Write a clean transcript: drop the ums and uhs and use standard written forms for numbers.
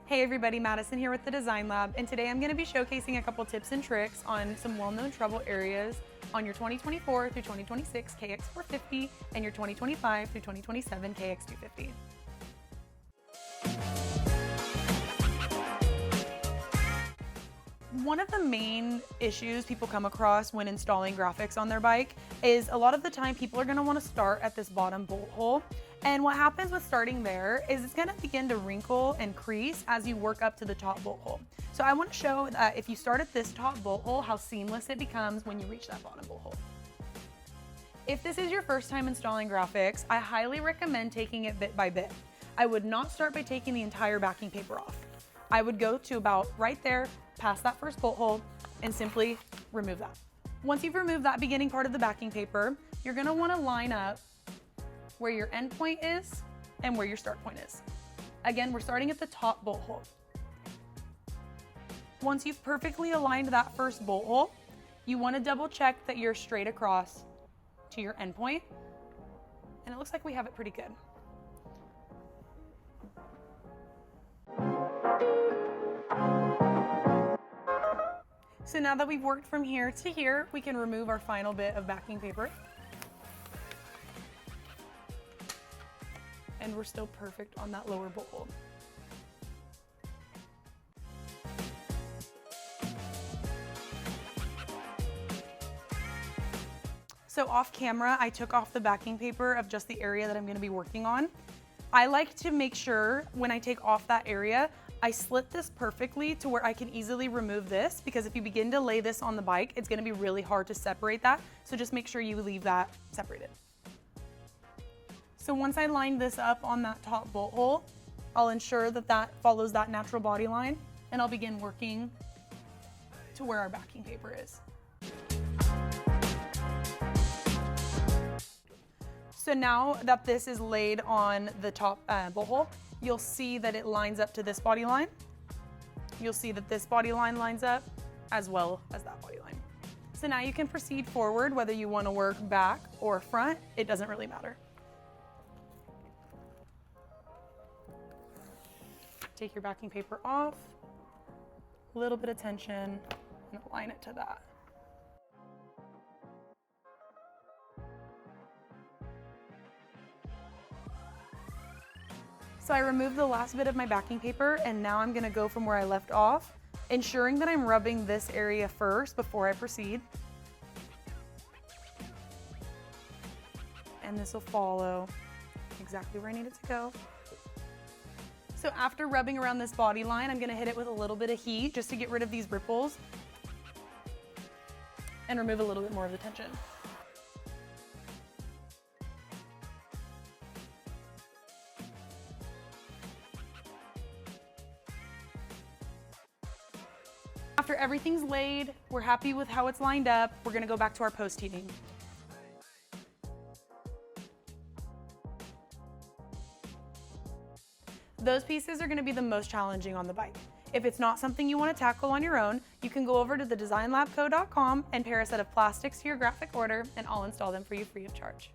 Hey everybody, Madison here with the Design Lab, and today I'm going to be showcasing a couple tips and tricks on some well-known trouble areas on your 2024 through 2026 KX450 and your 2025 through 2027 KX250. One of the main issues people come across when installing graphics on their bike is a lot of the time people are going to want to start at this bottom bolt hole. And what happens with starting there is it's going to begin to wrinkle and crease as you work up to the top bolt hole. So I want to show that if you start at this top bolt hole, how seamless it becomes when you reach that bottom bolt hole. If this is your first time installing graphics, I highly recommend taking it bit by bit. I would not start by taking the entire backing paper off. I would go to about right there, past that first bolt hole, and simply remove that. Once you've removed that beginning part of the backing paper, you're going to want to line up where your end point is and where your start point is. Again, we're starting at the top bolt hole. Once you've perfectly aligned that first bolt hole, you want to double check that you're straight across to your end point, and it looks like we have it pretty good. So now that we've worked from here to here, we can remove our final bit of backing paper. And we're still perfect on that lower bolt hole. So off camera, I took off the backing paper of just the area that I'm going to be working on. I like to make sure when I take off that area, I slit this perfectly to where I can easily remove this, because if you begin to lay this on the bike, it's going to be really hard to separate that. So just make sure you leave that separated. So once I line this up on that top bolt hole, I'll ensure that that follows that natural body line, and I'll begin working to where our backing paper is. So now that this is laid on the top bolt hole, you'll see that it lines up to this body line. You'll see that this body line lines up as well as that body line. So now you can proceed forward, whether you want to work back or front, it doesn't really matter. Take your backing paper off, a little bit of tension, and align it to that. So I removed the last bit of my backing paper, and now I'm going to go from where I left off, ensuring that I'm rubbing this area first before I proceed. And this will follow exactly where I need it to go. So after rubbing around this body line, I'm going to hit it with a little bit of heat just to get rid of these ripples and remove a little bit more of the tension. After everything's laid, we're happy with how it's lined up, we're going to go back to our post heating. Those pieces are going to be the most challenging on the bike. If it's not something you want to tackle on your own, you can go over to thedesignlabco.com and pair a set of plastics to your graphic order, and I'll install them for you free of charge.